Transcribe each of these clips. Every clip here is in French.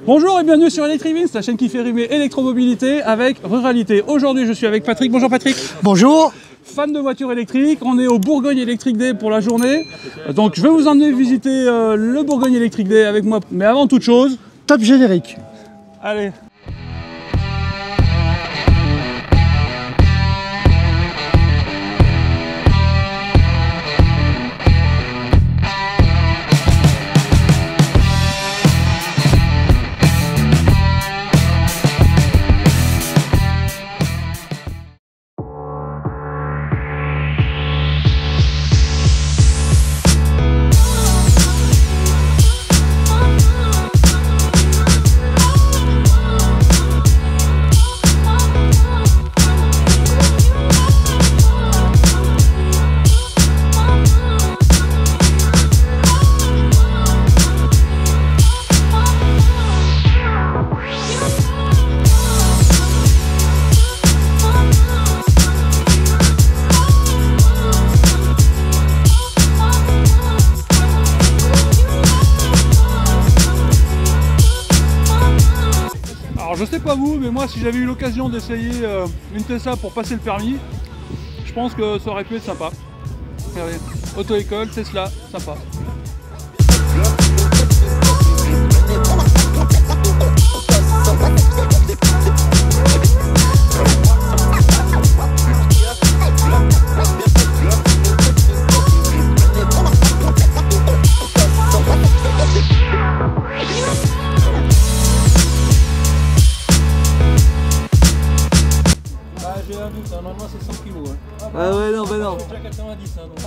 Bonjour et bienvenue sur Electrivins, la chaîne qui fait rimer électromobilité avec ruralité. Aujourd'hui je suis avec Patrick. Bonjour Patrick. Bonjour. Fan de voitures électriques, on est au Bourgogne Electric Day pour la journée. Donc je vais vous emmener visiter le Bourgogne Electric Day avec moi. Mais avant toute chose... Top générique. Allez. Alors je sais pas vous, mais moi si j'avais eu l'occasion d'essayer une Tesla pour passer le permis, je pense que ça aurait pu être sympa. Regardez, auto-école, Tesla, sympa. J'ai un doute, normalement c'est 100 kg. Hein. Ah ouais, non, bah non. C'est déjà 90, hein, donc...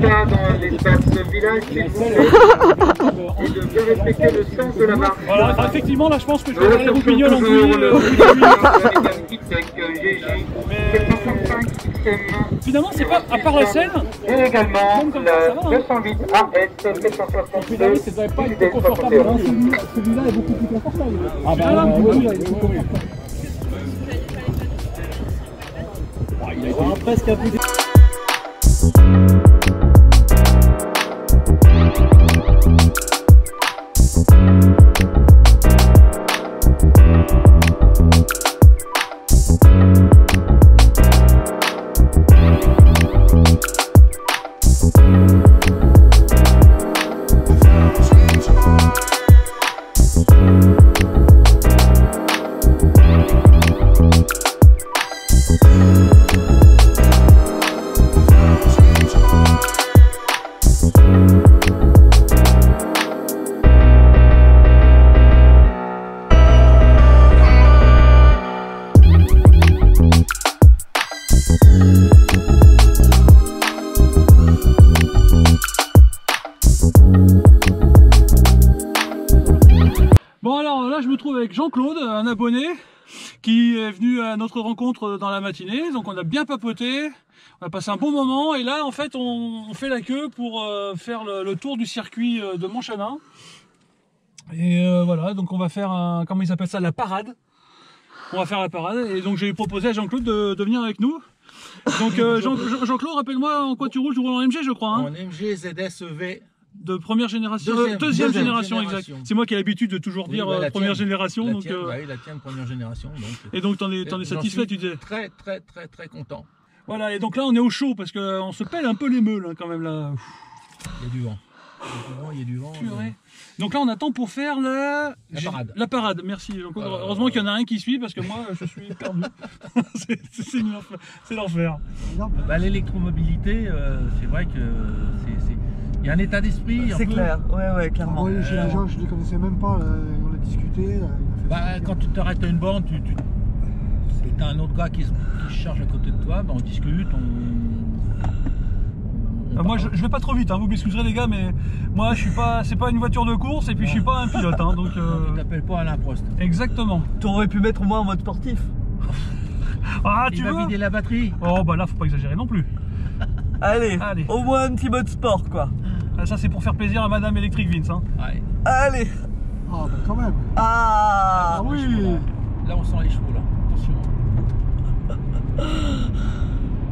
Dans l'espace village, s'il vous plaît, et de bien respecter le sens de la marche. Voilà, enfin, effectivement là je pense que je vais aller les roupignoles en Finalement c'est pas, à part la scène, et également le 208 AS 762 c'est pas hyper confortable, hein. Celui-là est beaucoup plus confortable. Ah bah oui, il est beaucoup confortable. Il a presque un peu... Bon alors là je me trouve avec Jean-Claude, un abonné qui est venu à notre rencontre dans la matinée, donc on a bien papoté, on a passé un bon moment et là en fait on fait la queue pour faire le tour du circuit de Montchanin et voilà, donc on va faire un, comment ils appellent ça, la parade. On va faire la parade et donc j'ai proposé à Jean-Claude de venir avec nous. Donc Jean-Claude, rappelle-moi en quoi tu roules en MG je crois, hein. En MG ZSEV. De première génération, deuxième génération, exact. C'est moi qui ai l'habitude de toujours dire première génération. Donc, oui, la tienne première génération. Donc, et donc t'en es satisfait, tu disais? Très content. Voilà, et donc là on est au chaud parce qu'on se pèle un peu les meules hein, quand même là. Il y a du vent. Il y a du vent. Donc là on attend pour faire la parade. La parade, merci. Donc, heureusement qu'il y en a un qui suit parce que moi je suis perdu. C'est l'enfer. Bah, l'électromobilité, c'est vrai que il y a un état d'esprit. C'est clair, ouais, clairement. Oui, j'ai l'agent, je ne les connaissais même pas, on a discuté. Quand tu t'arrêtes à une borne, tu as un autre gars qui se charge à côté de toi, on discute, moi je vais pas trop vite, hein, vous m'excuserez les gars, mais moi je suis pas, c'est pas une voiture de course et puis je suis pas un pilote, hein, donc. Tu t'appelles pas Alain Prost. Exactement. Tu aurais pu mettre au moins en mode sportif. Ah, tu Il veux va vider la batterie. Oh bah là faut pas exagérer non plus. Allez, au moins un petit mode sport quoi. Ah, ça c'est pour faire plaisir à Madame Electric Vince. Hein. Ouais. Allez. Ah, bah quand même. Ah, Ah oui. Là, on sent les chevaux, là. Attention.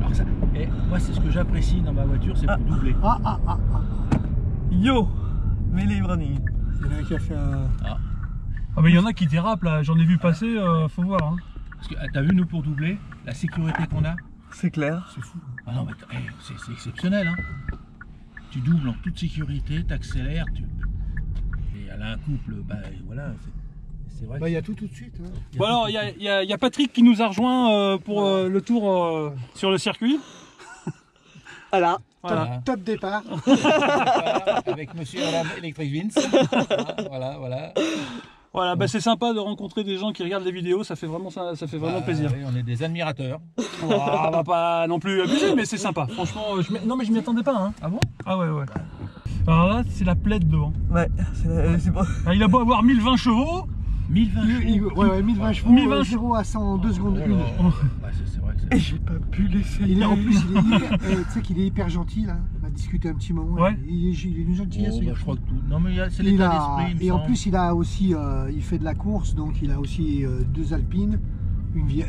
Alors ça, et moi, c'est ce que j'apprécie dans ma voiture, c'est pour doubler. Ah. Yo. Melee running. Il y en a un qui a fait un... Ah mais il y en a qui dérapent là, j'en ai vu passer, faut voir. Hein. Parce que t'as vu, nous, pour doubler, la sécurité qu'on a, C'est clair. c'est fou. Ah non, mais c'est exceptionnel, hein. Tu doubles en toute sécurité, t'accélères, et elle a un couple, bah voilà, c'est vrai. Bah, il y a tout de suite. Hein. Bon alors, il y a Patrick qui nous a rejoint pour le tour sur le circuit. Voilà. Voilà. Top départ. Voilà, avec monsieur et madame Electric Vince. Voilà. Voilà, bah c'est sympa de rencontrer des gens qui regardent les vidéos, ça fait vraiment plaisir. Oui, on est des admirateurs. On va pas non plus abuser, mais c'est sympa. Franchement, non mais je m'y attendais pas. Hein. Ah bon? Ah ouais. Alors là, c'est la plaide devant. Ouais, c'est bon. Ah, il a beau avoir 1020 chevaux. 1020 chevaux. Ouais, 1020 chevaux, 1020 0 à 100 en 2 secondes 1. Ouais, c'est vrai que Et c'est... j'ai pas pu l'essayer. En plus, tu sais qu'il est hyper gentil là. On a discuté un petit moment. Ouais. Il est une gentillesse. Oh, ce bah, garçon. je crois que tout... Non mais c'est Il l'état a- d'esprit, il me Et en semble. plus, il a aussi, il fait de la course, donc il a aussi 2 alpines,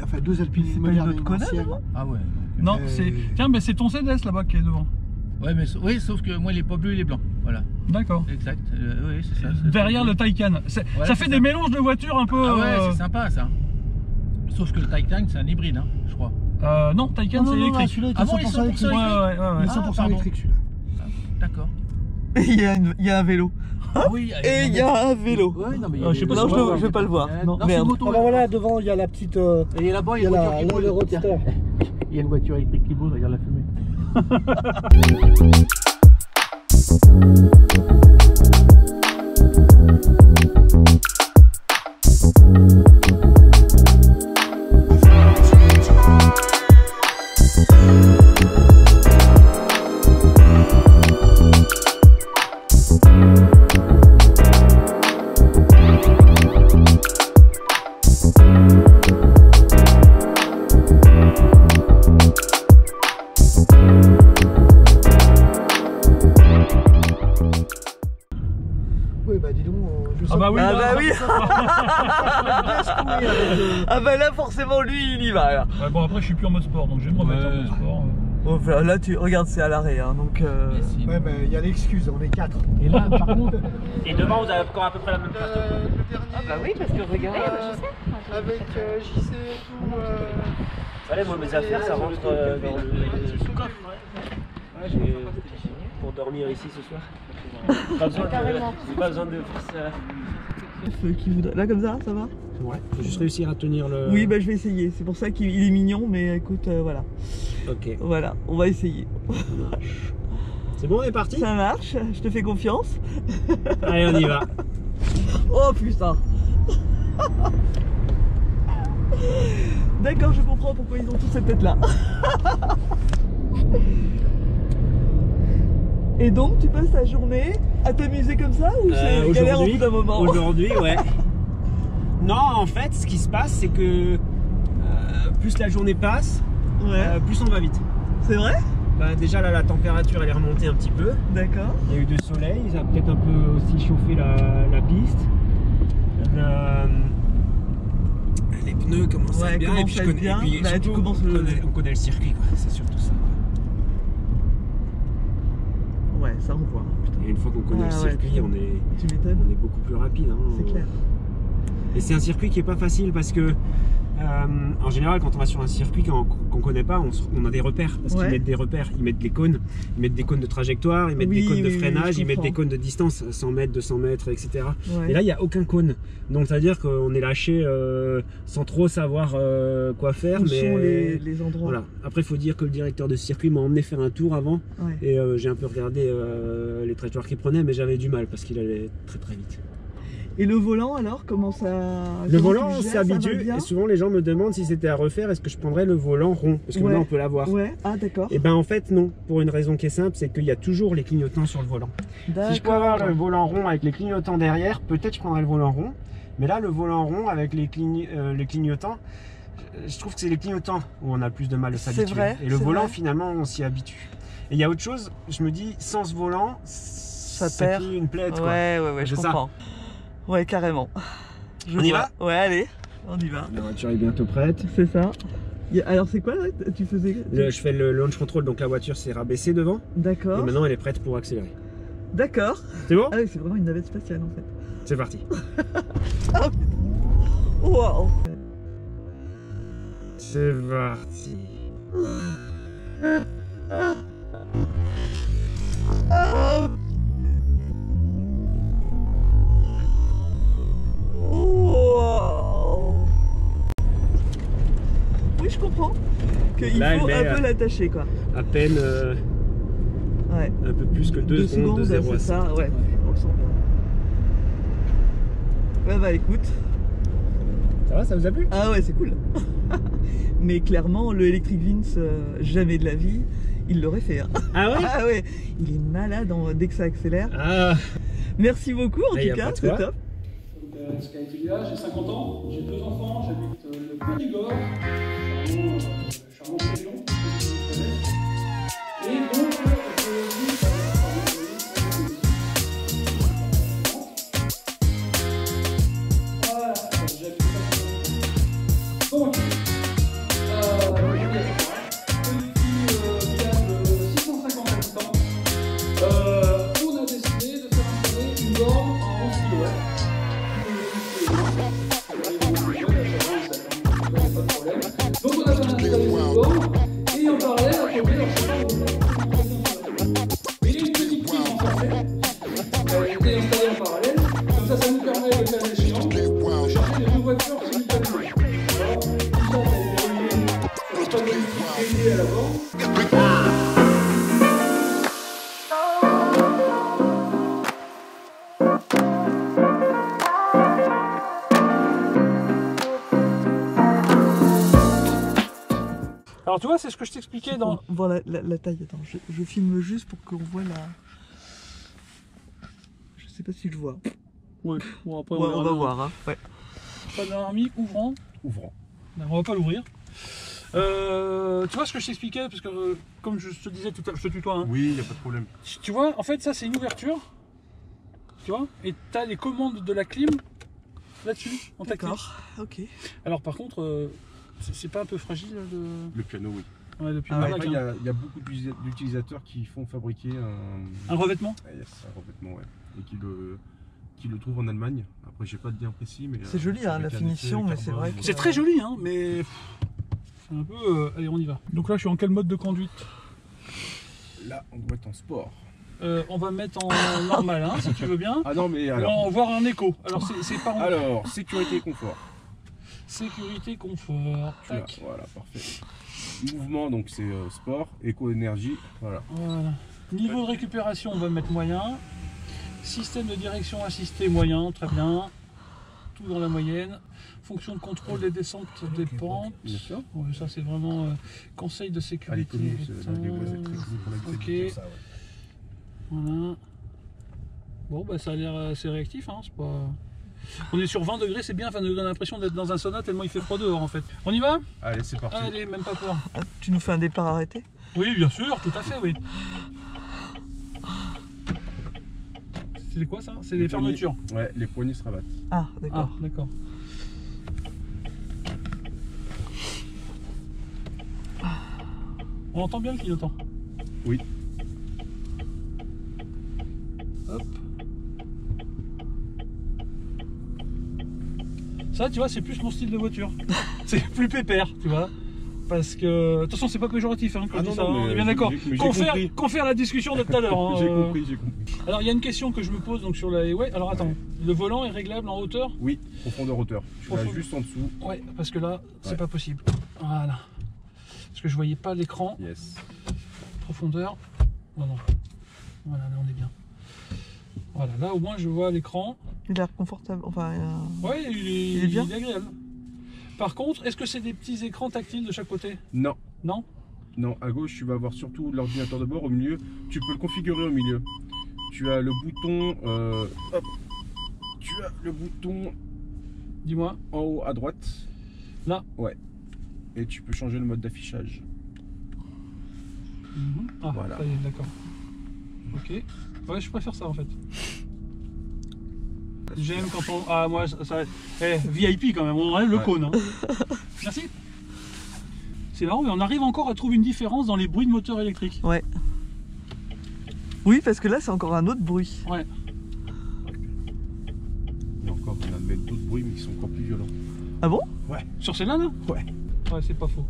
enfin 2 alpines C'est pas modernes une et autre une connasse, ancienne. non Ah ouais. Non, Euh, c'est. Tiens, mais c'est ton CDS là-bas qui est devant. Ouais, mais oui, sauf que moi, il est pas bleu, il est blanc. Voilà, D'accord. exact. Oui, c'est ça. c'est- Derrière le Taycan. Ça c'est fait ça. des mélanges de voitures un peu. Ah ouais, c'est sympa ça. Sauf que le Taycan, c'est un hybride, hein, je crois. Non, Taycan c'est électrique. Celui-là, il est Ah bon, ils 100% sont électrique. pour ça, Ouais. Il est 100% pardon. électrique celui-là. D'accord. Il y a un vélo. Ah oui, Et il y a un vélo. Ouais, non, mais je sais pas Non, si je vais pas le voir. Non, c'est Merde. une moto. Ah bah voilà, devant il y a la petite. Et là-bas, Il y a le Roadster. Il y a une voiture électrique qui bouge, regarde la fumée. Oui, bah dis donc, je sens Ah bah oui. Ah là. bah oui. bien secoué avec le- Ah bah là forcément lui il y va là. Ouais, bon après je suis plus en mode sport donc je vais me remettre en mode sport. Bon, voilà, là tu regardes c'est à l'arrêt hein, donc Ouais, bah il y a l'excuse, on est 4. Et là, par contre, Et devant, vous avez encore à peu près la même place. Le dernier. Ah bah oui parce que regarde. Avec JC et tout. Allez, moi, mes affaires, ça rentre dans le coffre. Pour dormir ici ce soir. Pas besoin de faire ça. Qui voudrait... Là comme ça va Ouais, faut juste réussir à tenir le. Oui bah je vais essayer, c'est pour ça qu'il est mignon mais écoute voilà. Ok. Voilà, on va essayer. C'est bon, on est parti. Ça marche, je te fais confiance. Allez, on y va. Oh putain. D'accord, je comprends pourquoi ils ont tous cette tête là. Et donc tu passes ta journée à t'amuser comme ça ou c'est galère au bout d'un moment? Aujourd'hui, ouais. Non, en fait, ce qui se passe, c'est que plus la journée passe, Ouais, plus on va vite. c'est vrai? Bah, déjà là, la température elle est remontée un petit peu. D'accord. Il y a eu du soleil, ça a peut-être un peu aussi chauffé la piste. Les pneus commencent à Ouais, être bien. commencent Et puis, à être bien. Bah, surtout, tu commences on connaît le circuit, quoi. C'est surtout ça. Ouais, ça revoit. Putain, Et une fois qu'on connaît Ah le ouais, circuit, putain. on tu m'étonnes. est beaucoup plus rapide. Hein. C'est clair. Et c'est un circuit qui est pas facile parce que en général quand on va sur un circuit qu'on connaît pas, on a des repères parce Ouais. qu'ils mettent des repères, ils mettent des cônes, de trajectoire, ils mettent Oui, des cônes de oui, freinage, je ils mettent des comprends. cônes de distance, 100 mètres, 200 mètres, etc. Ouais. Et là il n'y a aucun cône, donc ça veut dire qu'on est lâché sans trop savoir quoi faire. Où mais sont les endroits? voilà. Après il faut dire que le directeur de circuit m'a emmené faire un tour avant Ouais. et j'ai un peu regardé les trajectoires qu'il prenait, mais j'avais du mal parce qu'il allait très très vite. Et le volant alors, comment ça... Le comment volant, tu on gères, s'est ça va habitué bien et souvent les gens me demandent si c'était à refaire, est-ce que je prendrais le volant rond parce que Ouais. maintenant on peut l'avoir. Ouais, ah d'accord. Et ben en fait non, pour une raison qui est simple, c'est qu'il y a toujours les clignotants sur le volant. Si je peux avoir le volant rond avec les clignotants derrière, peut-être je prendrais le volant rond, mais là le volant rond avec les clignotants, je trouve que c'est les clignotants où on a le plus de mal à s'habituer. vrai, Et le c'est volant vrai. finalement on s'y habitue. Et il y a autre chose, je me dis, sans ce volant, Ça c'est perd. plus une plaide. Quoi. Ouais, je C'est ça. comprends. Ouais, carrément. On y va? Ouais, allez, on y va. La voiture est bientôt prête. C'est ça. Alors c'est quoi là? Tu faisais? Je fais le launch control, donc la voiture s'est rabaissée devant. D'accord. Et maintenant elle est prête pour accélérer. D'accord. C'est bon? Ah oui, c'est vraiment une navette spatiale en fait. C'est parti. Wow. C'est parti. Wow. Oui, je comprends qu'il Là, faut elle met, un peu l'attacher quoi. À peine Ouais. un peu plus que 2 secondes de 0 à c'est 100. ça, ouais. On le sent bien. Ouais, bah écoute. Ça va, ça vous a plu? Ah ouais, c'est cool. Mais clairement, le Electric Vince, jamais de la vie, il l'aurait fait. Hein. Ah ouais? Ah ouais, il est malade dès que ça accélère. Ah. Merci beaucoup en Y a tout cas, pas de c'est quoi. top. Skytilia, j'ai 50 ans, j'ai 2 enfants, j'habite le Périgord, charmante région, et donc voilà, j'habite donc, petit village de 650 habitants, on a décidé de faire installer une borne en 11 kW. Donc on a fait installer cette borne et en parallèle à côté leur et une petite prise en forfait a été installée en parallèle, comme ça nous permet de faire l'échéant de charger les deux voitures simultanément. Alors, tout ça a été relié, pas de relié à la borne. Alors tu vois, c'est ce que je t'expliquais dans... Voilà la taille, attends, je filme juste pour qu'on voit la... Je sais pas si je vois. Ouais, bon après Ouais, on va voir. Hein. Ouais. Pas d'alarmie, ouvrant. Ouvrant. Non, on va pas l'ouvrir. Tu vois ce que je t'expliquais, parce que comme je te disais tout à l'heure, je te tutoie. Hein. Oui, il n'y a pas de problème. Tu vois, en fait ça c'est une ouverture. Tu vois, et tu as les commandes de la clim là-dessus, en tactile. D'accord, ok. Alors par contre, c'est pas un peu fragile Le piano, oui. Ouais, depuis Ah ouais. Après, il y a beaucoup d'utilisateurs qui font fabriquer un revêtement. un revêtement, ouais. Et qui le trouvent en Allemagne. Après, j'ai pas de bien précis, mais... C'est joli, hein, la finition, mais c'est vrai que... C'est très joli, hein, mais c'est un peu... allez, on y va. Donc là, je suis en quel mode de conduite? Là, on doit être en sport. On va mettre en normal, hein, si tu veux bien. Ah non, mais Et alors... on va voir un écho. Alors, c'est pas en... Alors, sécurité et confort. Sécurité, confort. Là, Tac. voilà, parfait. Mouvement, donc c'est sport. Éco-énergie, voilà. Voilà. Niveau de récupération, on va mettre moyen. Système de direction assisté, moyen, très bien. Tout dans la moyenne. Fonction de contrôle des descentes des pentes. Bien sûr. Ouais, ça, c'est vraiment conseil de Ah, les sécurité. communes, les voies électriques, pour la Ok. vitesse, ça, ouais. Voilà. Bon, bah ça a l'air assez réactif, hein, c'est pas... On est sur 20 degrés, c'est bien, 20 degrés, on a l'impression d'être dans un sauna tellement il fait froid dehors en fait. On y va? Allez, c'est parti. Allez, même pas peur. Ah, tu nous fais un départ arrêté? Oui, bien sûr, tout à fait, oui. C'est quoi ça? C'est les fermetures. Ouais, les poignées se rabattent. Ah, Ah, d'accord. d'accord. On entend bien le clignotant? Oui. Hop. Ça, tu vois, c'est plus mon style de voiture. C'est plus pépère, tu vois. Parce que, de toute façon, c'est pas péjoratif, hein, quand je dis ça, on est bien d'accord. Confère la discussion de tout à l'heure. Hein, J'ai compris. Alors, il y a une question que je me pose donc sur la Highway. Alors, attends, le volant est réglable en hauteur? Oui, profondeur hauteur. Tu vas Profondeur. juste en dessous. Ouais, parce que là, c'est Ouais. pas possible. Voilà. Parce que je voyais pas l'écran. Yes. Profondeur. Non, non. Voilà, là, on est bien. Voilà, là, au moins, je vois l'écran. Il a l'air confortable, enfin... Ouais, Il est bien. il est agréable. Par contre, est-ce que c'est des petits écrans tactiles de chaque côté? Non. Non? Non, à gauche, tu vas avoir surtout l'ordinateur de bord. Au milieu, tu peux le configurer au milieu. Tu as le bouton... hop. Tu as le bouton Dis-moi. en haut à droite. Là? Ouais. Et tu peux changer le mode d'affichage. Ah, Voilà. ça y est, d'accord. Ok. Ouais, je préfère ça en fait. J'aime quand on... Ah, moi, VIP quand même, on enlève le cône. Hein. Merci. C'est marrant, mais on arrive encore à trouver une différence dans les bruits de moteur électrique. Ouais. Oui, parce que là, c'est encore un autre bruit. Ouais. Et encore, on a même d'autres bruits, mais qui sont encore plus violents. Ah bon? Ouais. Sur celle-là, là? Ouais. Ouais, c'est pas faux.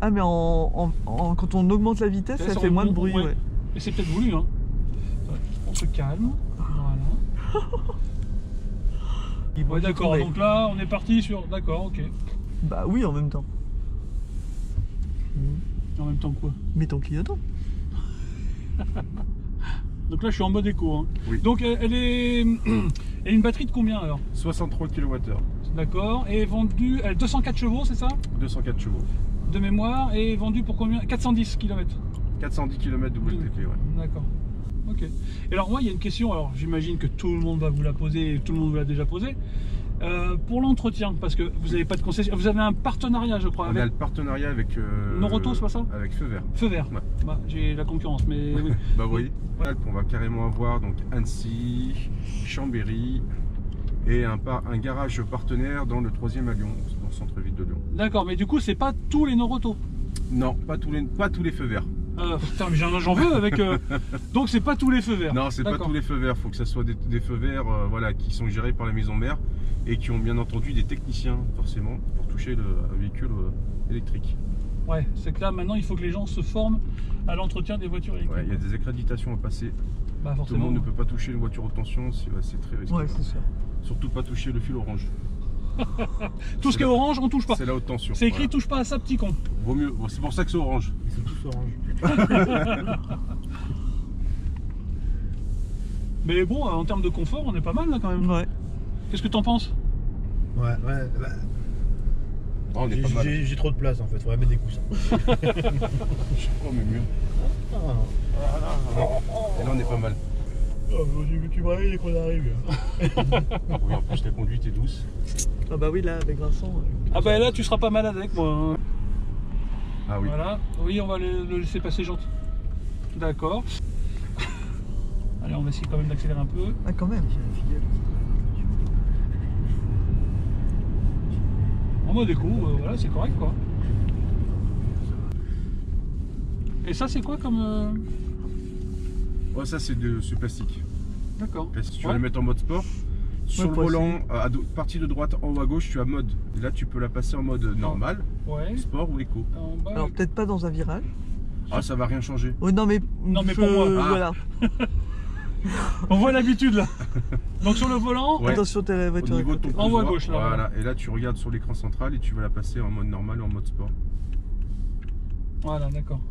Ah, mais quand on augmente la vitesse, ça fait moins de bruit. Ouais. Et c'est peut-être voulu, hein. On se calme. Voilà. Ouais, d'accord. Donc là, on est parti sur... D'accord, ok. Bah oui, en même temps. En même temps quoi? Mais ton clignotant. Donc là, je suis en mode éco. Hein. Oui. Donc elle est une batterie de combien alors? 63 kWh. D'accord. Et vendue... Elle 204 chevaux, c'est ça? 204 chevaux. De mémoire. Et vendue pour combien? 410 km. 410 km WLTP, ouais. D'accord. Ok. Et alors moi, il y a une question, alors j'imagine que tout le monde va vous la poser, et tout le monde vous l'a déjà posée. Pour l'entretien, parce que vous n'avez pas de concession, vous avez un partenariat, je crois. On a le partenariat avec... Noroto, c'est pas ça? Avec Feu Vert. Feu Vert. Ouais. Bah, j'ai la concurrence, mais oui. Bah oui. On va carrément avoir donc Annecy, Chambéry et un garage partenaire dans le 3e à Lyon, dans le centre-ville de Lyon. D'accord, mais du coup, c'est pas tous les Noroto. Non, pas tous les feux verts. Putain, mais j'en veux avec. Donc c'est pas tous les feux verts. Non, c'est pas tous les feux verts. Il faut que ce soit des feux verts voilà, qui sont gérés par la maison mère et qui ont bien entendu des techniciens forcément pour toucher un véhicule électrique. Ouais, c'est que là maintenant il faut que les gens se forment à l'entretien des voitures électriques. Ouais, il y a des accréditations à passer. Bah, tout le monde ne peut pas toucher une voiture haute tension, c'est très risqué. Ouais, c'est sûr. Surtout pas toucher le fil orange. Tout ce qui est orange, on touche pas. C'est la haute tension. C'est écrit voilà. touche pas à ça, petit con. Vaut mieux. Bon, c'est pour ça que c'est orange. C'est tous orange. Mais bon, en termes de confort, on est pas mal là quand même. Ouais. Qu'est-ce que t'en penses? Ouais. Oh, on est pas mal. J'ai trop de place en fait, faudrait mettre des coussins. Oh, mais mieux. Et là, on est pas mal. Tu me réveilles dès qu'on arrive. Oui, en plus, la conduite est douce. Ah bah oui, là, avec Vincent. Ah bah là, tu seras pas malade avec moi. Hein. Ah oui. Voilà. Oui, on va le laisser passer gentil. D'accord. Allez, on va essayer quand même d'accélérer un peu. Ah, quand même. En mode éco, voilà, c'est correct quoi. Et ça, c'est quoi comme... Oh, ça, c'est plastique. D'accord. Si tu Ouais. veux le mettre en mode sport, sur le pour volant, partie de droite en haut à gauche, tu as mode. Et là, tu peux la passer en mode normal, Ouais. sport ou éco. En bas, Alors, peut-être pas dans un virage. Ah, ça va rien changer. Oh, non, mais pour moi. Ah. Voilà. on voit l'habitude là. Donc sur le volant, Ouais. Attention, t'es la Au voiture. à niveau de côté. ton En haut à pouce gauche, droit, là, voilà. Et là, tu regardes sur l'écran central et tu vas la passer en mode normal et en mode sport. voilà, d'accord.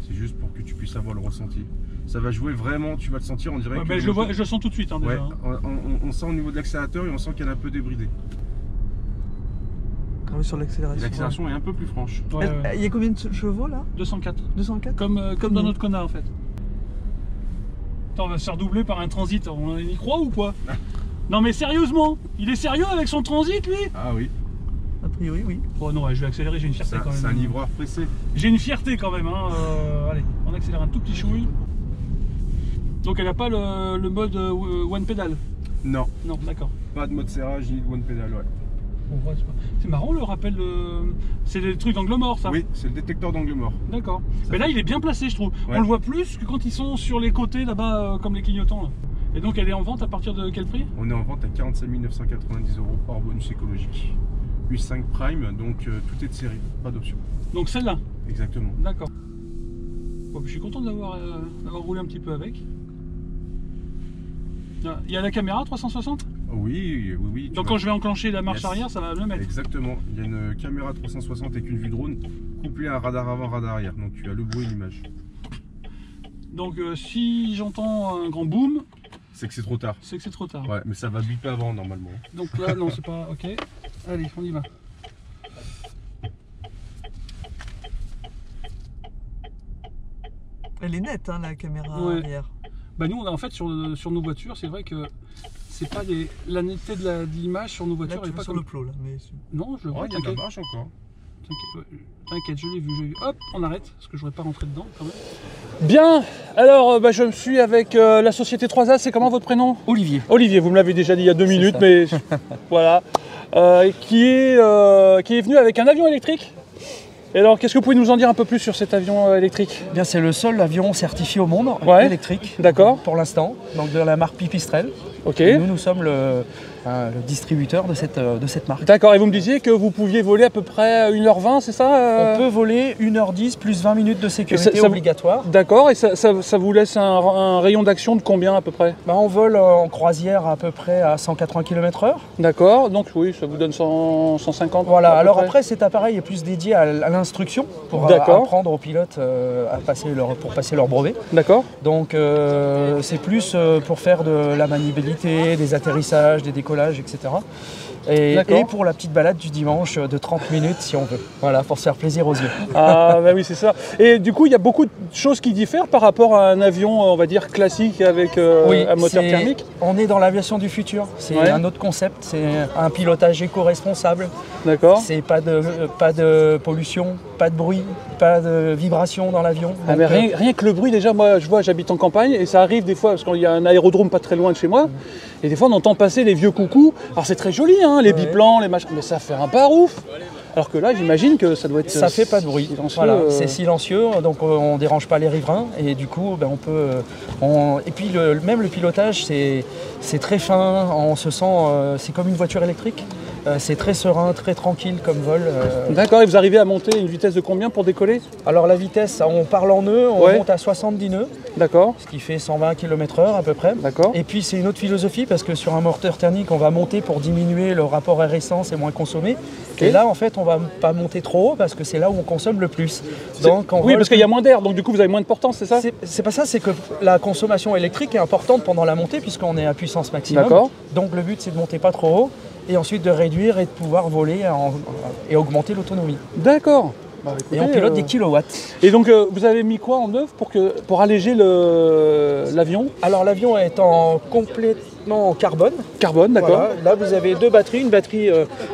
C'est juste pour que tu puisses avoir le ressenti. Ça va jouer vraiment, tu vas le sentir, on dirait Ouais, que... ben, je le sens tout de suite hein, déjà. Ouais, Hein. on sent au niveau de l'accélérateur et on sent qu'elle est un peu débridée. Ah oui, sur Et l'accélération. l'accélération est un peu plus franche. Ouais, ouais. Il y a combien de chevaux là? 204. 204? Comme dans nous. notre connard en fait. Attends, on va se faire doubler par un transit. On y croit ou quoi? Non mais sérieusement, il est sérieux avec son transit lui? Ah oui, A priori, oui. Oh non, ouais, je vais accélérer, j'ai une fierté quand même. c'est un livreur pressé. J'ai une fierté quand même. Hein. Allez, on accélère un tout petit chouille. Donc elle n'a pas le mode one pedal. Non, Non, d'accord. pas de mode serrage ni de one pedal, ouais. Bon, ouais, c'est marrant le rappel. C'est des trucs d'angle mort ça. Oui, c'est le détecteur d'angle mort. D'accord. Mais là il est bien placé je trouve. Ouais. On le voit plus que quand ils sont sur les côtés là-bas comme les clignotants. Là. Et donc elle est en vente à partir de quel prix? On est en vente à 47 990 € hors bonus écologique. U5 Prime, donc tout est de série, pas d'option. Donc celle-là. Exactement. D'accord. Bon, je suis content d'avoir roulé un petit peu avec. Il y a la caméra 360? Oui. Donc quand je vais enclencher la marche Yes. arrière, ça va me le mettre. Exactement. Il y a une caméra 360 avec une vue drone couplée à un radar avant, radar arrière. Donc tu as le bruit et l'image. Donc si j'entends un grand boom, C'est que c'est trop tard. c'est que c'est trop tard. Ouais, mais ça va biper avant normalement. Donc là, non, c'est pas... Ok. Allez, on y va. Elle est nette, hein, la caméra Ouais. arrière. Bah nous, on a en fait sur nos voitures, c'est vrai que c'est pas la netteté de l'image sur nos Là, voitures, tu elle est vas pas sur comme... le plot, là. Mais... Non, je le Oh, vois, il y a de la t'inquiète. marche encore. T'inquiète, je l'ai vu. Hop, on arrête, parce que je voudrais pas rentrer dedans quand même. Bien, alors je me suis avec la société 3A, c'est comment votre prénom? Olivier. Olivier, vous me l'avez déjà dit il y a 2 minutes, ça. mais voilà. Qui est venu avec un avion électrique. Et alors, qu'est-ce que vous pouvez nous en dire un peu plus sur cet avion électrique? Eh bien, c'est le seul avion certifié au monde électrique. D'accord. Pour l'instant, donc de la marque Pipistrel. Ok. Et nous sommes le distributeur de cette marque. D'accord, et vous me disiez que vous pouviez voler à peu près 1h20, c'est ça On peut voler 1h10 plus 20 minutes de sécurité obligatoire. D'accord, et ça vous laisse un rayon d'action de combien à peu près? On vole en croisière à peu près à 180 km/h. D'accord, donc oui, ça vous donne 150. Voilà, alors après cet appareil est plus dédié à l'instruction pour apprendre aux pilotes pour passer leur brevet. D'accord. Donc c'est plus pour faire de la maniabilité, des atterrissages, des décollages, etc. Et pour la petite balade du dimanche de 30 minutes si on veut. Voilà, pour se faire plaisir aux yeux. Ah bah oui, c'est ça. Et du coup, il y a beaucoup de choses qui diffèrent par rapport à un avion, on va dire, classique avec un moteur thermique. On est dans l'aviation du futur. C'est un autre concept. C'est un pilotage éco-responsable. D'accord. C'est pas de pollution, pas de bruit, pas de vibration dans l'avion. Ah mais rien que le bruit, déjà, moi, j'habite en campagne et ça arrive des fois, parce qu'il y a un aérodrome pas très loin de chez moi, et des fois, on entend passer les vieux coucous. Alors, c'est très joli, hein, les biplans, les machins, mais ça fait un barouf. Alors que là, j'imagine que ça doit être... Ça fait pas de bruit. Voilà, c'est silencieux, donc on dérange pas les riverains. Et du coup, on peut... Et puis, même le pilotage, c'est très fin. On se sent... c'est comme une voiture électrique. C'est très serein, très tranquille comme vol. D'accord, et vous arrivez à monter une vitesse de combien pour décoller? Alors la vitesse, on parle en nœuds, on monte à 70 nœuds. D'accord. Ce qui fait 120 km/h à peu près. D'accord. Et puis c'est une autre philosophie parce que sur un moteur thermique, on va monter pour diminuer le rapport air-essence et moins consommer. Okay. Et là, en fait, on va pas monter trop haut parce que c'est là où on consomme le plus. Donc, parce qu'il y a moins d'air, donc du coup vous avez moins de portance, c'est ça? C'est pas ça, c'est que la consommation électrique est importante pendant la montée puisqu'on est à puissance maximum. D'accord. Donc le but c'est de monter pas trop haut et ensuite de réduire et de pouvoir voler et augmenter l'autonomie. D'accord. Bah, écoutez, et on pilote des kilowatts. Et donc vous avez mis quoi en œuvre pour alléger l'avion? Alors l'avion est complètement en carbone. Carbone, d'accord. Voilà. Là vous avez 2 batteries, une batterie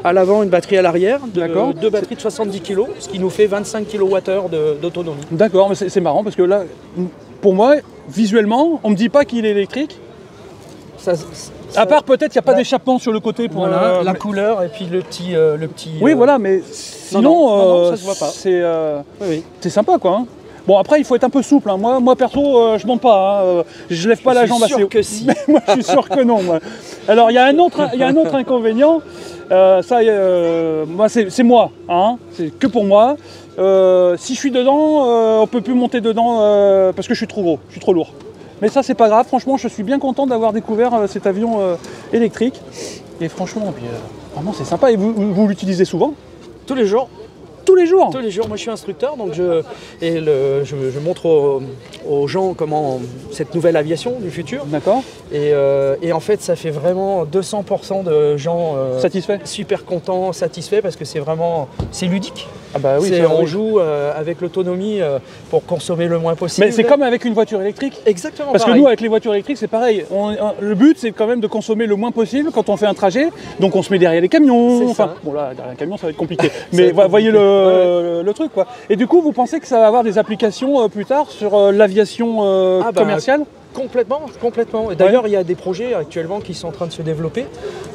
à l'avant, une batterie à l'arrière. D'accord. 2 batteries de 70 kg, ce qui nous fait 25 kWh d'autonomie. D'accord, mais c'est marrant parce que là, pour moi, visuellement, on me dit pas qu'il est électrique. À part peut-être qu'il n'y a pas d'échappement sur le côté pour la couleur et puis le petit. Oui, voilà, mais sinon, ça se voit pas. C'est sympa, quoi. Hein. Bon, après, il faut être un peu souple. Hein. Moi, perso, je monte pas. Hein. Je lève pas la jambe assez haut. Je suis sûr que si. Mais moi, je suis sûr que non. Moi. Alors, il y a un autre inconvénient. Moi, c'est moi. Hein. C'est que pour moi. Si je suis dedans, on peut plus monter dedans parce que je suis trop gros. Je suis trop lourd. Mais ça, c'est pas grave. Franchement, je suis bien content d'avoir découvert cet avion électrique. Et franchement, vraiment, c'est sympa. Et vous l'utilisez souvent? Tous les jours. Tous les jours? Tous les jours. Moi, je suis instructeur, donc je montre aux gens comment cette nouvelle aviation du futur. D'accord. Et en fait, ça fait vraiment 200% de gens satisfaits, super contents, satisfaits, parce que c'est ludique. Ah bah oui, on joue avec l'autonomie pour consommer le moins possible. Mais c'est comme avec une voiture électrique. Exactement. Parce que nous, avec les voitures électriques, c'est pareil. Le but, c'est quand même de consommer le moins possible quand on fait un trajet. Donc on se met derrière les camions. Enfin, bon là, derrière un camion, ça va être compliqué. Mais voyez le truc, quoi. Et du coup, vous pensez que ça va avoir des applications plus tard sur l'aviation commerciale? Complètement. Et d'ailleurs, il y a des projets actuellement qui sont en train de se développer.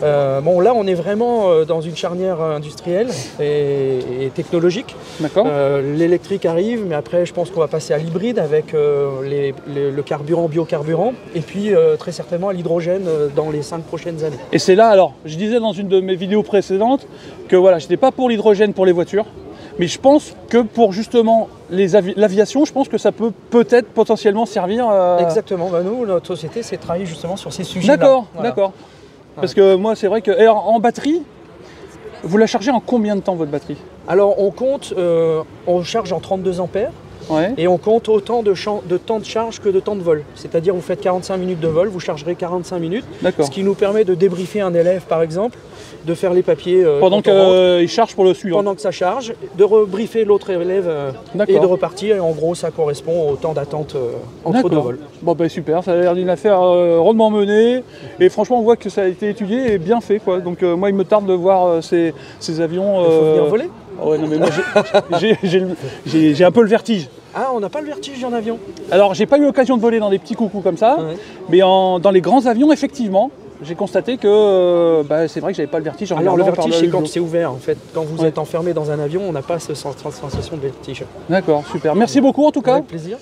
Là, on est vraiment dans une charnière industrielle et technologique. D'accord. L'électrique arrive, mais après, je pense qu'on va passer à l'hybride avec le carburant, biocarburant, et puis très certainement à l'hydrogène dans les 5 prochaines années. Et c'est là, alors, je disais dans une de mes vidéos précédentes que voilà, j'étais pas pour l'hydrogène pour les voitures. Mais je pense que pour justement l'aviation, je pense que ça peut-être potentiellement servir. Exactement. Nous, notre société, c'est travailler justement sur ces sujets-là. D'accord, d'accord. Parce que moi, c'est vrai que. Et en batterie, vous la chargez en combien de temps votre batterie? Alors, on charge en 32 ampères. Ouais. Et on compte autant de temps de charge que de temps de vol. C'est-à-dire, vous faites 45 minutes de vol, vous chargerez 45 minutes. Ce qui nous permet de débriefer un élève, par exemple, de faire les papiers pendant qu'il charge pour le suivant. Pendant que ça charge, de rebriefer l'autre élève et de repartir. Et en gros, ça correspond au temps d'attente entre 2 vols. Bon, bah, super, ça a l'air d'une affaire rondement menée. Et franchement, on voit que ça a été étudié et bien fait, quoi. Donc moi, il me tarde de voir ces avions. Il faut venir voler. Ah ouais, non mais moi j'ai un peu le vertige. Ah, on n'a pas le vertige en avion. Alors j'ai pas eu l'occasion de voler dans des petits coucous comme ça, Ouais. mais dans les grands avions, effectivement, j'ai constaté que c'est vrai que j'avais pas le vertige. en Alors le regardant par vertige, c'est quand hublot. c'est ouvert en fait. Quand vous Ouais. êtes enfermé dans un avion, on n'a pas cette sensation de vertige. D'accord, super. Merci beaucoup en tout cas. Avec plaisir.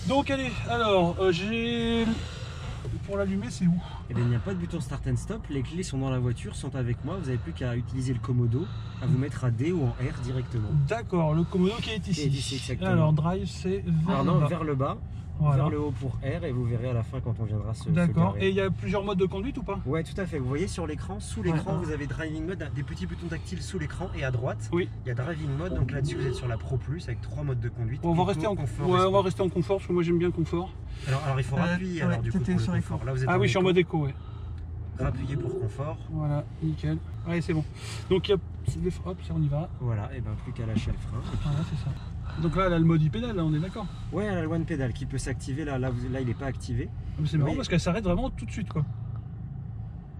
Donc allez, alors j'ai... Pour l'allumer, c'est où? Eh bien, il n'y a pas de bouton start and stop, les clés sont dans la voiture, sont avec moi, vous n'avez plus qu'à utiliser le commodo, à vous mettre à D ou en R directement. D'accord, le commodo qui est ici. Qui est ici, exactement. Alors drive, c'est vers Alors le non, bas. vers le bas, Voilà. vers le haut pour R, et vous verrez à la fin quand on viendra se D'accord. garer. Et il y a plusieurs modes de conduite ou pas? Ouais, tout à fait. Vous voyez sur l'écran, sous l'écran, Ouais. vous avez driving mode, des petits boutons tactiles sous l'écran, et à droite, Oui. il y a driving mode. Donc là-dessus, vous êtes sur la Pro Plus avec 3 modes de conduite. On va Eco, rester en confort, ouais, on va sport. rester en confort parce que moi j'aime bien le confort. Alors il faut rappuyer alors du coup t'étais pour le sur confort. éco. Là vous êtes Ah en oui, je suis en éco. mode éco, ouais. Rappuyez pour confort. Voilà, nickel. Allez, c'est bon. Donc il y a... hop, on y va. Voilà, et ben plus qu'à lâcher le frein. Voilà, c'est ça. Donc là, elle a le mode e-pédale, là, on est d'accord. Ouais, elle a le one pedal qui peut s'activer là, là il n'est pas activé. C'est marrant Oui. parce qu'elle s'arrête vraiment tout de suite, quoi.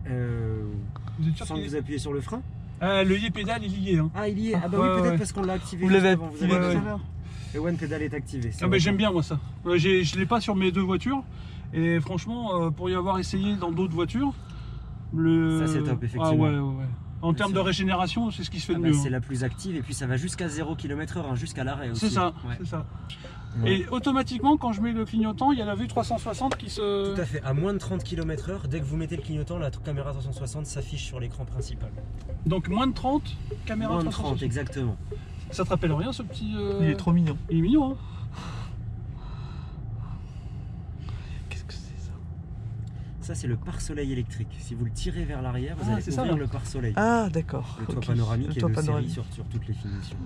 Vous êtes sûr Sans qu'il que est... vous appuyez sur le frein. Ah, le e-pédale est lié, hein. Ah il y est. Ah bah Ouais, oui peut-être ouais. parce qu'on l'a activé. Vous juste l'avez avant, vous activé avez ouais, tout raison. à l'heure. Le one pedal est activé. Ah, mais j'aime bien, moi, ça. Je l'ai pas sur mes deux voitures. Et franchement, pour y avoir essayé dans d'autres voitures, Ça, c'est top, effectivement. Ah ouais, ouais, ouais. En termes C'est- de régénération, c'est ce qui se fait Ah de bah, mieux. c'est hein. la plus active et puis ça va jusqu'à 0 km/h, hein, jusqu'à l'arrêt aussi. C'est ça, Ouais. c'est ça. Ouais. Et automatiquement, quand je mets le clignotant, il y a la vue 360 qui se... Tout à fait, à moins de 30 km/h, dès que vous mettez le clignotant, la caméra 360 s'affiche sur l'écran principal. Donc moins de 30, caméra Moins de 360. 30, exactement. Ça te rappelle rien, ce petit... Il est trop mignon. Il est mignon, hein. Qu'est-ce que c'est ça? Ça, c'est le pare-soleil électrique. Si vous le tirez vers l'arrière, vous Ah, allez c'est ça, ouvrir là. le pare-soleil. Ah d'accord. Le toit Ok. panoramique Le est toit de série panoramique. sur toutes les finitions.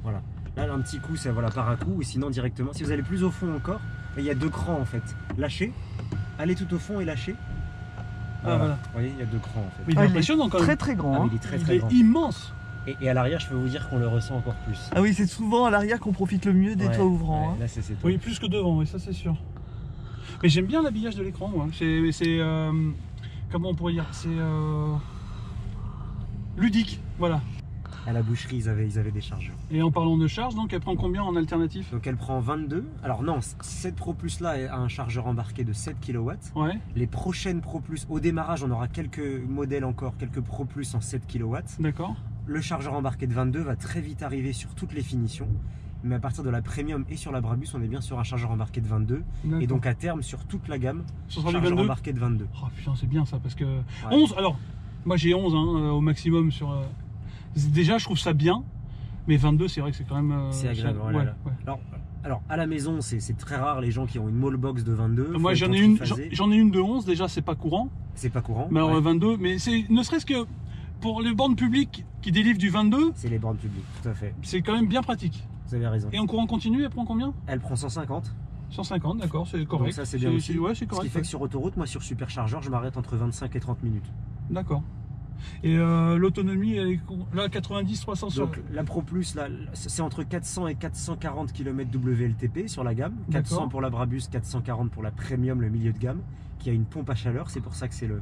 Voilà. Là, un petit coup, ça voilà par à coup, ou sinon directement. Si vous allez plus au fond encore, il y a deux crans en fait. Lâchez, allez tout au fond et lâchez. Ah, voilà. Vous voyez, il y a deux crans en fait. Mais il est Ah, impressionnant quand même. Très très grand. Ah, hein. mais il est très Il très est grand. immense. Et à l'arrière, je peux vous dire qu'on le ressent encore plus. Ah oui, c'est souvent à l'arrière qu'on profite le mieux des Ouais, toits ouvrants. ouais, hein. là, c'est top. Oui, plus que devant, oui, ça c'est sûr. Mais j'aime bien l'habillage de l'écran, moi. C'est comment on pourrait dire? C'est ludique, voilà. À la boucherie, ils avaient des chargeurs. Et en parlant de charge, donc elle prend combien en alternatif? Donc elle prend 22. Alors non, cette Pro Plus là a un chargeur embarqué de 7 kW. Ouais, Les prochaines Pro Plus, au démarrage, on aura quelques modèles encore, quelques Pro Plus en 7 kW. d'accord. Le chargeur embarqué de 22 va très vite arriver sur toutes les finitions. Mais à partir de la Premium et sur la Brabus, on est bien sur un chargeur embarqué de 22. Et donc à terme, sur toute la gamme, ce sera du chargeur 22. embarqué de 22. Oh putain, c'est bien ça, parce que 11, alors, moi j'ai 11 hein, au maximum sur... déjà, je trouve ça bien, mais 22, c'est vrai que c'est quand même... C'est agréable, ouais, voilà. ouais. Alors à la maison, c'est très rare les gens qui ont une mall box de 22. Moi Faut j'en être ai une, triphasé. j'en ai une de 11, déjà c'est pas courant, C'est pas courant. mais alors ouais. 22, mais c'est ne serait-ce que pour les bornes publiques qui délivrent du 22, C'est les bornes publiques, tout à fait. c'est quand même bien pratique. Vous avez raison. Et en courant continu, elle prend combien? Elle prend 150. 150, d'accord, c'est correct. Donc ça c'est bien aussi. Ouais, c'est Ce qui correct. fait que sur autoroute, moi sur superchargeur, je m'arrête entre 25 et 30 minutes. D'accord. Et l'autonomie, elle est là 90, 300 sur... Donc la Pro Plus, là, c'est entre 400 et 440 km WLTP sur la gamme. 400 D'accord. pour la Brabus, 440 pour la Premium, le milieu de gamme, qui a une pompe à chaleur. C'est pour ça que c'est le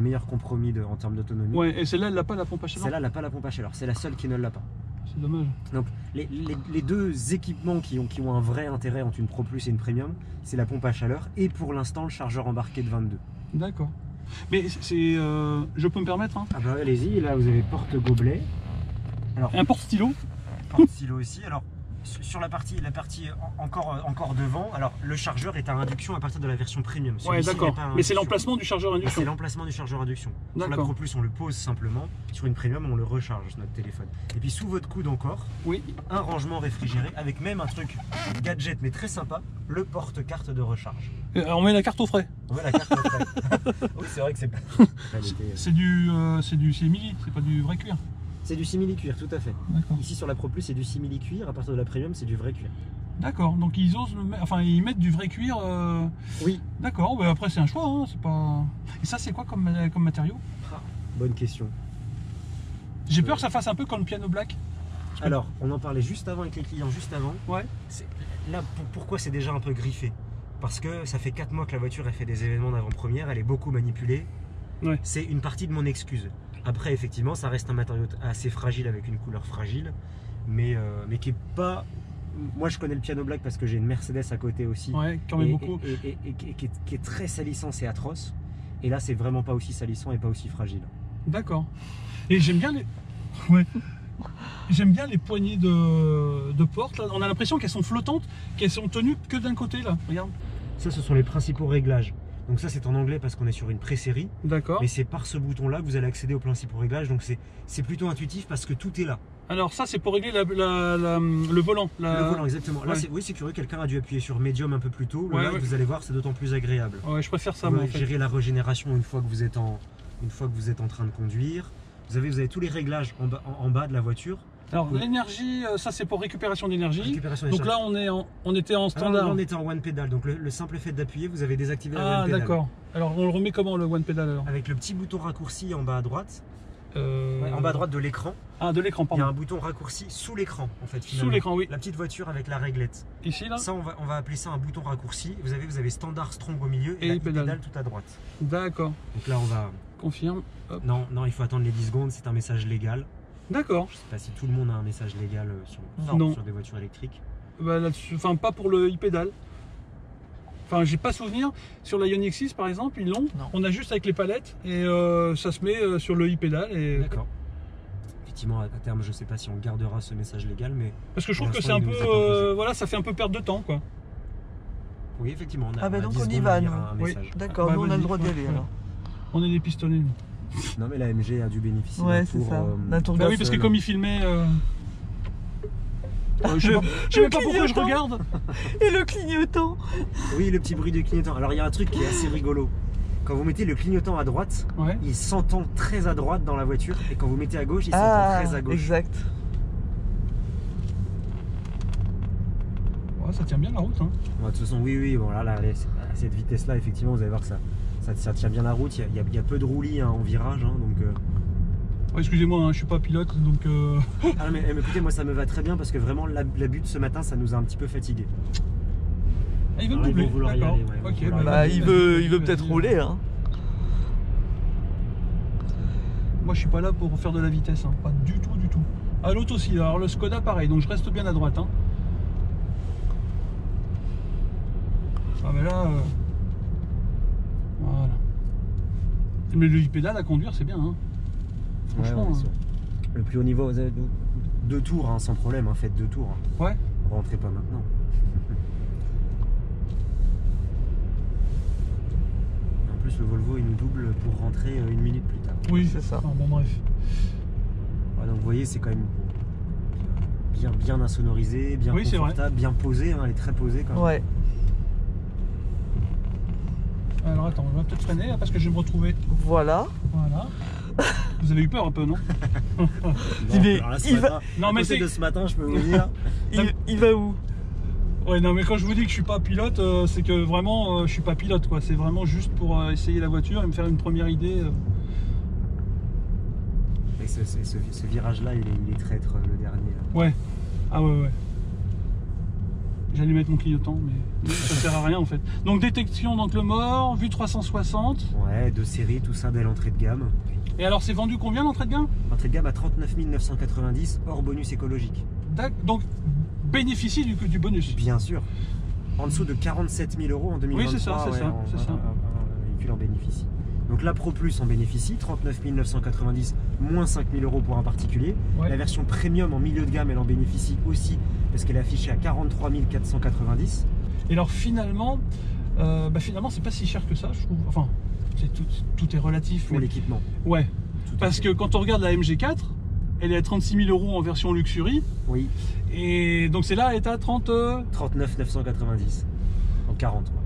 meilleur compromis en termes d'autonomie. Ouais, et celle-là, elle n'a pas la pompe à chaleur. Celle-là, elle n'a pas la pompe à chaleur. C'est la seule qui ne l'a pas. C'est dommage. Donc les deux équipements qui ont un vrai intérêt entre une Pro Plus et une Premium, c'est la pompe à chaleur et pour l'instant le chargeur embarqué de 22. D'accord. Mais c'est... je peux me permettre, hein? Ah bah allez-y, là vous avez porte-gobelet. Alors Un porte-stylo. porte-stylo aussi. Alors sur la partie encore devant, alors le chargeur est à induction à partir de la version premium. Ouais, Celui-ci d'accord. n'est pas à Mais c'est induction. l'emplacement du chargeur Ah, induction. c'est l'emplacement du chargeur induction. Sur la D'accord. Pro Plus, on le pose simplement. Sur une premium, on le recharge, notre téléphone. Et puis sous votre coude encore, Oui. un rangement réfrigéré avec même un truc gadget mais très sympa, le porte-carte de recharge. On met la carte au frais. On met la carte au frais. Oui, c'est vrai que c'est pas. C'est du simili, c'est pas du vrai cuir. C'est du simili-cuir, tout à fait. D'accord. Ici sur la Pro Plus, c'est du simili-cuir. À partir de la premium, c'est du vrai cuir. D'accord. Donc ils osent, ils mettent du vrai cuir. Oui. D'accord. Bah après c'est un choix. Hein, c'est pas. Et ça c'est quoi comme matériau? Bonne question. J'ai peur que ça fasse un peu comme le piano black. Alors, on en parlait juste avant avec les clients, juste avant. Ouais. Là, pourquoi c'est déjà un peu griffé? Parce que ça fait 4 mois que la voiture a fait des événements d'avant-première, elle est beaucoup manipulée. Ouais. C'est une partie de mon excuse. Après, effectivement, ça reste un matériau assez fragile avec une couleur fragile, mais qui est pas. Moi, je connais le piano black parce que j'ai une Mercedes à côté aussi. Ouais, quand même beaucoup. Et qui est très salissant, c'est atroce. Et là, c'est vraiment pas aussi salissant et pas aussi fragile. D'accord. Et j'aime bien les. Ouais. J'aime bien les poignées de porte. Là. On a l'impression qu'elles sont flottantes, qu'elles sont tenues que d'un côté là. Regarde. Ça, ce sont les principaux réglages. Donc ça, c'est en anglais parce qu'on est sur une pré-série. D'accord. Mais c'est par ce bouton-là que vous allez accéder aux principaux réglages. Donc c'est plutôt intuitif parce que tout est là. Alors ça, c'est pour régler le volant. Le volant, exactement. Là, Ouais. oui, c'est curieux. Quelqu'un a dû appuyer sur Medium un peu plus tôt. Ouais, Là, ouais. vous allez voir, c'est d'autant plus agréable. Ouais, je préfère ça Vous moi en pouvez fait. gérer la régénération une fois que vous êtes en train de conduire. Vous avez tous les réglages en bas de la voiture. Alors l'énergie, ça c'est pour récupération d'énergie. Récupération Donc d'énergie. là on était en Alors, standard. là, on était en one pedal. Donc le simple fait d'appuyer, vous avez désactivé la Ah one pedal. d'accord. Alors on le remet comment le one pedal alors? Avec le petit bouton raccourci en bas à droite. Ouais, En bas à droite de l'écran. Ah de l'écran, Il y a un pardon. bouton raccourci sous l'écran en fait. Sous finalement. l'écran, oui. La petite voiture avec la réglette. Ici là. Ça, on va appeler ça un bouton raccourci. Vous avez standard strong au milieu et, Et la pédale. pédale tout à droite. D'accord. Donc là, on va. Confirme. Hop. Non, il faut attendre les 10 secondes. C'est un message légal. D'accord. Je sais pas si tout le monde a un message légal Non. sur des voitures électriques. Bah, là-dessus, enfin pas pour le e-pédale. Enfin j'ai pas souvenir. Sur la Ioniq 6 par exemple, ils l'ont. Non. On a juste avec les palettes et ça se met sur le e-pédale. Et... D'accord. Effectivement, à terme, je sais pas si on gardera ce message légal, mais Parce que je trouve Pour que c'est un l'instant, peu. il nous a pas posé. Voilà, ça fait un peu perdre de temps quoi. oui, effectivement, on a, Ah bah on a donc 10 on y secondes va, à lire nous. un Oui. message. D'accord, Bah, nous on a vas-y, le droit d'y ouais, aller ouais. alors. On est des pistonnés nous. Non, mais la MG a dû bénéficier Ouais, d'un c'est tour. ça. D'un tour Bah oui, gaz. parce que comme il filmait. Je sais même pas pourquoi je clignotant. regarde. Et le clignotant. Oui, le petit bruit du clignotant. Alors, il y a un truc qui est assez rigolo. Quand vous mettez le clignotant à droite, Ouais. il s'entend très à droite dans la voiture, et quand vous mettez à gauche, il s'entend Ah, très à gauche. exact. Ouais, ça tient bien la route. Hein. Bon, de toute façon, oui, bon, là, à cette vitesse-là, effectivement, vous allez voir que ça tient bien la route. Il y a peu de roulis hein, en virage, hein, donc. Ouais, excusez-moi, hein, je suis pas pilote donc. Ah, mais écoutez, moi, ça me va très bien parce que vraiment, la butte ce matin, ça nous a un petit peu fatigué. Ah, il veut me Alors, ils doubler. vont vouloir y D'accord. aller, ouais, ils vont Ok, vouloir y Bah vas-y, il vas-y, veut vas-y, peut-être vas-y. rouler hein. Moi, je suis pas là pour faire de la vitesse, hein. Pas du tout, du tout. Ah, l'autre aussi. Alors le Skoda, pareil. Donc je reste bien à droite. Hein. Ah, mais là. Voilà. Mais le e-pédale à conduire, c'est bien. Hein. Franchement. Ouais, le plus haut niveau, vous avez 2 tours, hein, sans problème, hein, faites 2 tours. Hein. Ouais. Rentrez pas maintenant. En plus, le Volvo, il nous double pour rentrer 1 minute plus tard. Oui, C'est ça. Ah, bon, bref. Ouais, donc vous voyez, c'est quand même bien insonorisé, bien Oui, c'est vrai. confortable, bien posé. Hein, elle est très posée quand même. Ouais. Alors attends, on va peut-être freiner là, parce que je vais me retrouver. Voilà. Voilà. Vous avez eu peur un peu, non? Bon, alors là, ce il va- matin, Non, à mais côté c'est. de ce matin, je peux vous dire. Il va où? Ouais, non, mais quand je vous dis que je suis pas pilote, c'est que vraiment je suis pas pilote quoi. C'est vraiment juste pour essayer la voiture et me faire une première idée. Et ce virage-là, il est traître, le dernier. Là. Ouais. Ah ouais. J'allais mettre mon clignotant, mais ça sert à rien en fait. Donc détection d'angle mort, vue 360. Ouais, de série, tout ça dès l'entrée de gamme. Et alors c'est vendu combien l'entrée de gamme? L'entrée de gamme à 39 990 hors bonus écologique. Donc bénéficie du bonus. Bien sûr. En dessous de 47 000 euros en 2023. Oui, c'est ça, c'est ça, c'est ça. Un véhicule en bénéficie. Donc la Pro Plus en bénéficie, 39 990 moins 5 000 euros pour un particulier. Ouais. La version Premium en milieu de gamme, elle en bénéficie aussi parce qu'elle est affichée à 43 490. Et alors finalement, c'est pas si cher que ça, je trouve. Enfin, tout est relatif. Pour l'équipement. Ouais. Tout à Parce fait. que quand on regarde la MG4, elle est à 36 000 € en version Luxury. Oui. Et donc c'est là, elle est à 30... 39 990. En 40 quoi.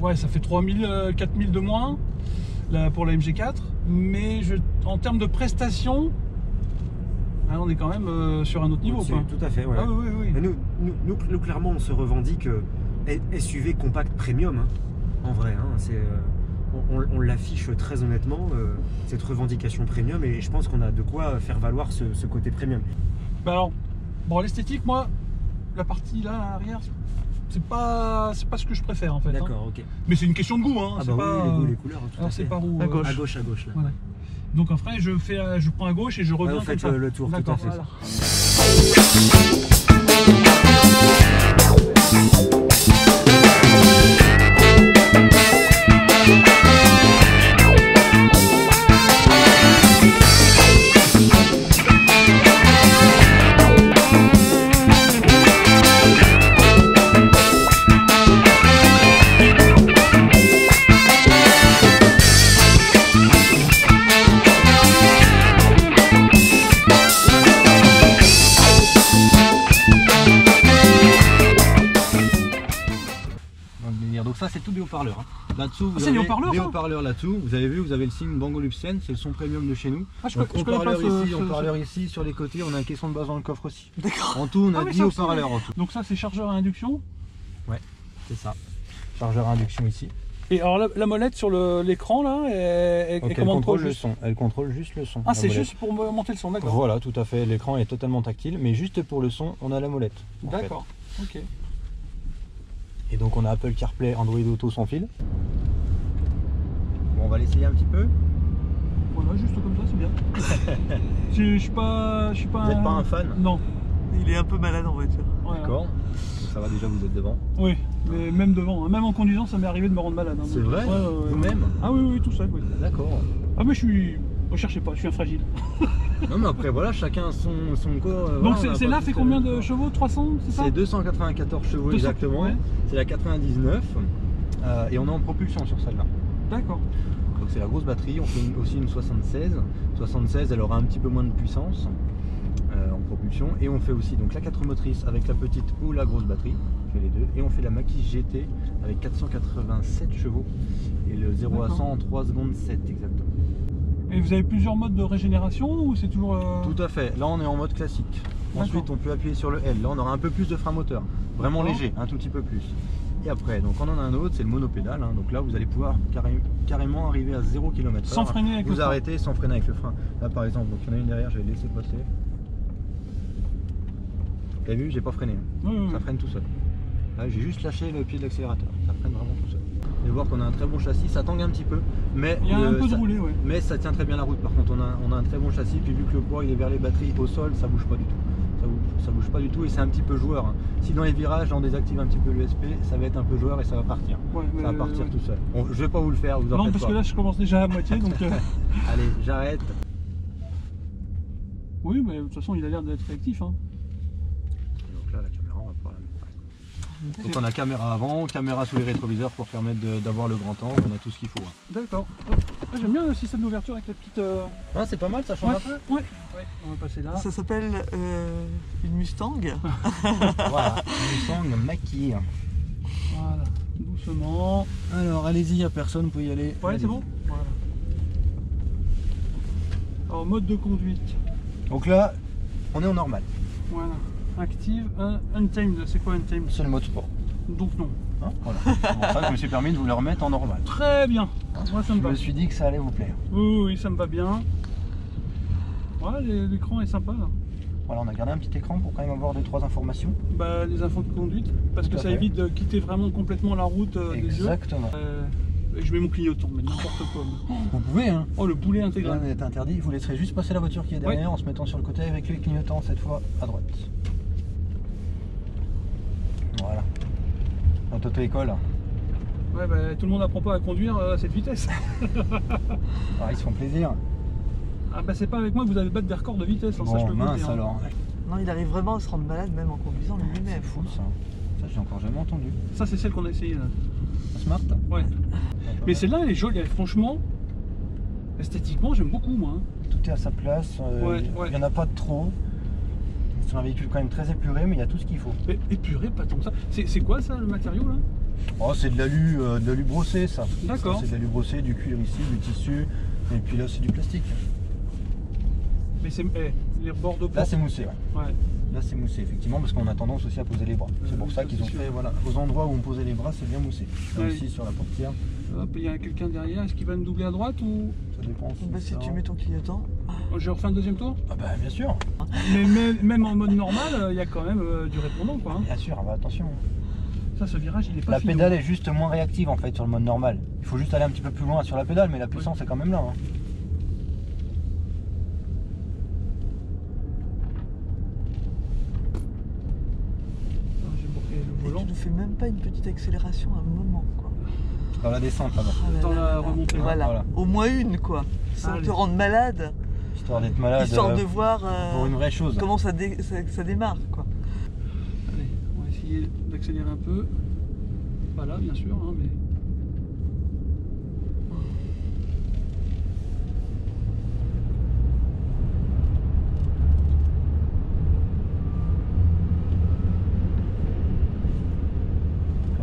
Ouais, ça fait 3 000, 4 000 de moins là, pour la MG4. Mais en termes de prestations, hein, on est quand même sur un autre niveau. Quoi. Tout à fait, ouais. Ah, oui, oui, oui. Mais nous, clairement, on se revendique SUV compact premium, hein, en vrai. Hein, on l'affiche très honnêtement, cette revendication premium, et je pense qu'on a de quoi faire valoir ce côté premium. Bah alors, bon, l'esthétique, moi, la partie là, à l'arrière, c'est pas ce que je préfère en fait. D'accord, hein. ok. Mais c'est une question de goût. Hein. Ah c'est bah pas, oui, les goûts, les couleurs. Tout alors à c'est fait. par où À gauche. À gauche, là. Voilà. Donc après, je prends à gauche et je reviens vous faites comme ça. le tour, tout D'accord, à fait. voilà. Donc ça c'est tout des haut-parleurs. Hein. Là-dessous vous c'est avez des haut-parleurs, des ça haut-parleurs là-dessous. Vous avez vu, vous avez le signe Bang & Olufsen, c'est le son premium de chez nous. Ah, je Donc connais pas haut-parleur ce- ici, ce- haut-parleur ici, sur les côtés, on a un caisson de base dans le coffre aussi. D'accord. En tout on a Ah oui, 10 ça aussi, haut-parleurs en tout. Donc ça, c'est chargeur à induction. C'est ça. Chargeur à induction ici. Et alors la molette sur l'écran là, elle Donc elle commande quoi contrôle le juste son. Elle contrôle juste le son. Ah, la c'est molette. juste pour monter le son, d'accord. Voilà, tout à fait. L'écran est totalement tactile, mais juste pour le son, on a la molette. en fait. D'accord, ok. Et donc on a Apple CarPlay, Android Auto sans fil. Bon, on va l'essayer un petit peu. Voilà, juste comme ça, c'est bien. Je suis pas. Vous n'êtes pas un fan? Non. Il est un peu malade en voiture. Voilà. D'accord. Donc ça va déjà, vous êtes devant. Oui, mais même devant, hein. Même en conduisant, ça m'est arrivé de me rendre malade. Hein. C'est vrai? Vous-même? Ah oui, tout seul, oui. D'accord. Ah mais je suis... Recherchez pas, je suis un fragile. Non mais après voilà, chacun son corps. Donc voilà, on a c'est pas là, tous fait les combien mêmes de corps. chevaux? 300, c'est ça? C'est 294 chevaux 200, exactement. ouais. C'est la 99 et on est en propulsion sur celle-là. D'accord. Donc c'est la grosse batterie, on fait aussi une 76. 76 elle aura un petit peu moins de puissance en propulsion. Et on fait aussi donc la 4 motrices avec la petite ou la grosse batterie. On fait les deux. Et on fait la Mach-E GT avec 487 chevaux. Et le 0 à 100 en 3 secondes 7 exactement. Et vous avez plusieurs modes de régénération ou c'est toujours... Tout à fait, là on est en mode classique. Ensuite on peut appuyer sur le L, là on aura un peu plus de frein moteur. Vraiment D'accord. léger, un tout petit peu plus. Et après, donc on en a un autre, c'est le monopédale. Hein. Donc là vous allez pouvoir carrément arriver à 0 km/h. Sans freiner avec le Vous frein. arrêtez sans freiner avec le frein. Là par exemple, donc il y en a une derrière, je vais laisser passer. Vous avez vu, j'ai pas freiné. Hein. Oui, oui, Ça oui. freine tout seul. Là j'ai juste lâché le pied de l'accélérateur. Ça freine vraiment tout seul. Vous allez voir qu'on a un très bon châssis, ça tangue un petit peu. Mais Il y a un peu de ça- roulé, ouais. mais ça tient très bien la route. Par contre, on a un très bon châssis. Puis vu que le poids il est vers les batteries au sol, ça bouge pas du tout. Ça bouge pas du tout et c'est un petit peu joueur. Hein. Si dans les virages, on désactive un petit peu l'USP, ça va être un peu joueur et ça va partir. Ouais, Ça va partir ouais. tout seul. Bon, je vais pas vous le faire, vous en Non, faites parce pas. que là, je commence déjà à moitié, donc... Allez, j'arrête. Oui, mais de toute façon, il a l'air d'être réactif. Hein. Donc là, la caméra, on va pouvoir la mettre. Donc on a caméra avant, caméra sous les rétroviseurs pour permettre d'avoir le grand angle. On a tout ce qu'il faut. Hein. D'accord. Ah, j'aime bien le système d'ouverture avec la petite... Ah, c'est pas mal, ça change Ouais, un peu. ouais. On va passer là. Ça s'appelle une Mustang. Voilà, Mustang Mach-E. Voilà, doucement. Alors allez-y, il n'y a personne, vous pouvez y aller. Ouais, c'est bon. Voilà. Alors, mode de conduite. Donc là, on est en normal. Voilà. Active, untamed. C'est quoi untamed? C'est le mode sport. Donc non. Hein, voilà. C'est pour ça que je me suis permis de vous le remettre en normal. Très bien. Moi, ça me Je va. me suis dit que ça allait vous plaire. Oui, ça me va bien. Voilà, l'écran est sympa là. Voilà, on a gardé un petit écran pour quand même avoir 2-3 informations. Bah, les infos de conduite, parce Tout que à ça fait. évite de quitter vraiment complètement la route des yeux. Exactement. Et je mets mon clignotant, mais n'importe quoi. Vous pouvez, hein. Oh, le boulet Rien intégral. n'est interdit. Vous laisserez juste passer la voiture qui est derrière en se mettant sur le côté avec les clignotants, cette fois à droite. Voilà. Notre auto-école. Ouais, bah, tout le monde n'apprend pas à conduire à cette vitesse. Ah, ils se font plaisir. Ah bah c'est pas avec moi que vous allez battre des records de vitesse, hein, ça je Bon, peux vous le mince dire. alors. Non, il arrive vraiment à se rendre malade même en conduisant lui-même. C'est fou ça. Ça, j'ai encore jamais entendu. Ça, c'est celle qu'on a essayé là. La Smart. Ouais. Mais celle-là, elle est jolie. Franchement, esthétiquement, j'aime beaucoup moi. Tout est à sa place. Ouais. Il n'y en a pas de trop. C'est un véhicule quand même très épuré, mais il y a tout ce qu'il faut. Mais épuré, pas tant que ça. C'est quoi ça, le matériau là? Oh, c'est de l'alu brossé ça. D'accord. C'est de l'alu brossé, du cuir ici, du tissu, et puis là c'est du plastique. Mais c'est les bords de porte. Là c'est moussé, ouais. Ouais. Là c'est moussé effectivement parce qu'on a tendance aussi à poser les bras. C'est pour ça qu'ils ont fait, voilà, aux endroits où on posait les bras, c'est bien moussé. Là Ouais. aussi sur la portière. Hop, il y a quelqu'un derrière. Est-ce qu'il va me doubler à droite ou Ça dépend. Bah, si tu mets ton clignotant. je refais un deuxième tour? Ah bah bien sûr. Mais même en mode normal, il y a quand même du répondant quoi. Hein. Bien sûr, ah bah, attention. Ça, ce virage, il est pas La fini. pédale est juste moins réactive en fait sur le mode normal. Il faut juste aller un petit peu plus loin sur la pédale, mais la puissance est quand même là. Hein. J'ai bloqué le Et volant. tu ne fais même pas une petite accélération à un moment, quoi. Dans la descente là-bas. Oh là Dans là la là là. remontée. Voilà. Au moins une, quoi. Sans Allez. te rendre malade, Histoire d'être malade. histoire de voir pour une vraie chose. comment ça démarre, quoi. Allez, on va essayer d'accélérer un peu. Pas là, bien sûr, hein, mais...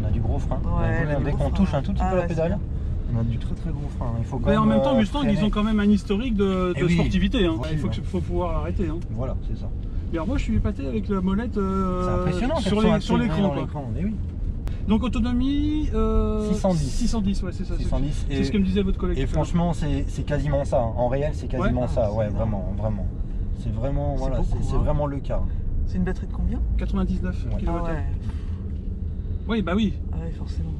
On a du gros frein. Ouais, Dès le qu'on gros touche frein. un tout petit Ah peu la ouais, pédale, c'est on a du très très gros frein. Il faut quand Mais en même, même temps, Mustang, freiner. ils ont quand même un historique de Eh oui. sportivité. Hein. Ouais, Il faut, ouais. faut pouvoir l'arrêter. Hein. Voilà, c'est ça. Mais alors moi, je suis épaté avec la molette C'est impressionnant sur qu'elle soit sur intégrée l'écran. dans quoi. l'écran. Eh oui. Donc autonomie 610. 610, ouais, c'est ça. 610 C'est ce que me disait votre collègue. Et tout à l'heure. franchement, c'est quasiment ça. En réel, c'est quasiment Ouais. ça. Ah, Ouais, c'est vraiment, vraiment. C'est vraiment, C'est voilà, beaucoup, c'est hein. vraiment le cas. C'est une batterie de combien? 99 Ouais. kWh. Ah ouais. Oui, bah oui. Ah ouais, forcément.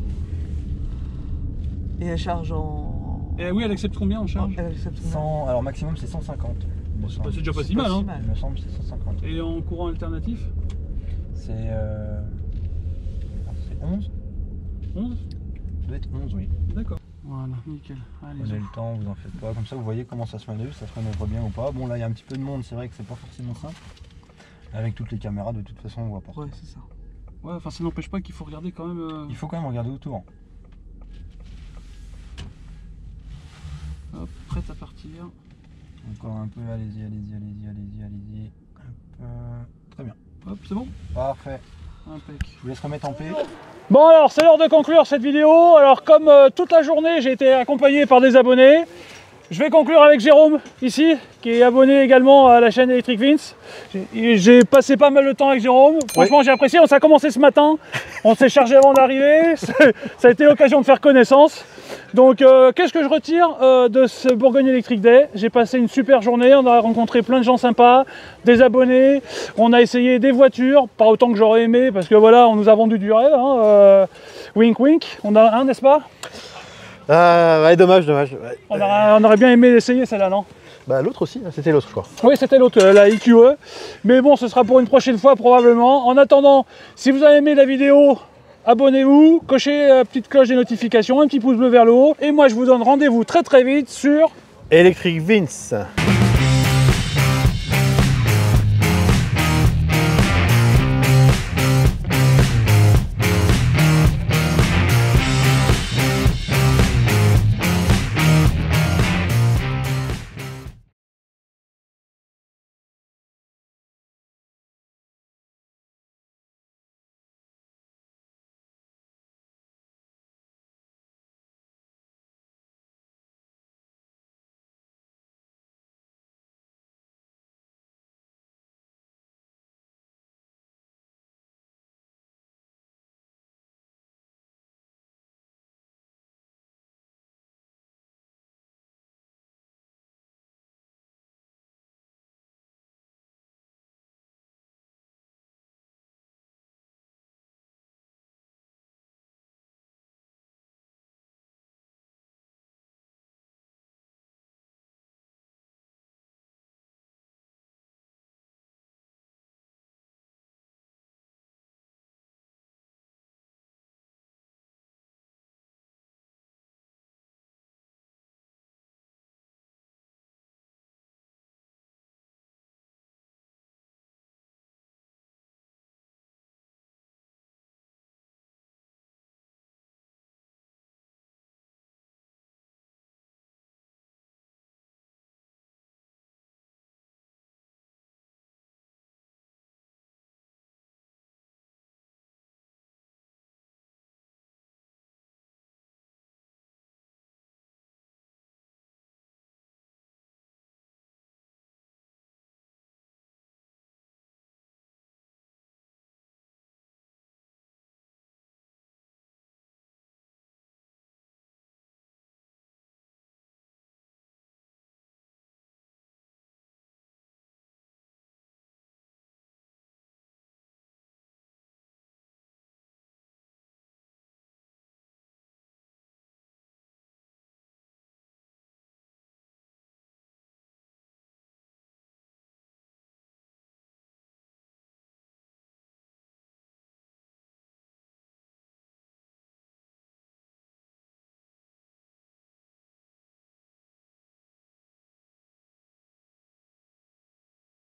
Et elle charge en... Et oui, elle accepte combien en charge? Elle accepte combien? 100, alors maximum c'est 150. il me C'est semble. déjà pas si C'est mal. pas Hein. si mal. Il me semble que c'est 150. Et en courant alternatif? C'est 11. 11? Ça doit être 11, oui. D'accord. Voilà, nickel. Allez, Prenez le temps, vous en faites pas. Comme ça, vous voyez comment ça se manœuvre, ça se manœuvre bien ou pas. Bon, là, il y a un petit peu de monde, c'est vrai que c'est pas forcément simple. Avec toutes les caméras, de toute façon, on voit pas. Ouais, c'est ça. Ouais, enfin ça n'empêche pas qu'il faut regarder quand même. Il faut quand même regarder autour. Hop, prête à partir. Encore un peu, allez-y, allez-y, allez-y, allez-y, allez-y. Très bien. Hop, c'est bon? Parfait. Impec. Je vous laisse remettre en paix. Bon alors, c'est l'heure de conclure cette vidéo. Alors comme toute la journée, j'ai été accompagné par des abonnés. Je vais conclure avec Jérôme, ici, qui est abonné également à la chaîne Electric Vince. J'ai passé pas mal de temps avec Jérôme. Franchement, j'ai apprécié. On s'est commencé ce matin. On s'est chargé avant d'arriver. Ça a été l'occasion de faire connaissance. Donc, qu'est-ce que je retire de ce Bourgogne Electric Day? J'ai passé une super journée. On a rencontré plein de gens sympas, des abonnés. On a essayé des voitures, pas autant que j'aurais aimé, parce que voilà, on nous a vendu du rêve. Hein, wink wink. On a un, n'est-ce pas? Ouais, dommage. Ouais. On aurait bien aimé essayer celle-là, non? Bah l'autre aussi, c'était l'autre je crois. Oui, c'était l'autre, la IQE. Mais bon, ce sera pour une prochaine fois probablement. En attendant, si vous avez aimé la vidéo, abonnez-vous, cochez la petite cloche des notifications, un petit pouce bleu vers le haut. Et moi, je vous donne rendez-vous très très vite sur Electric Vince.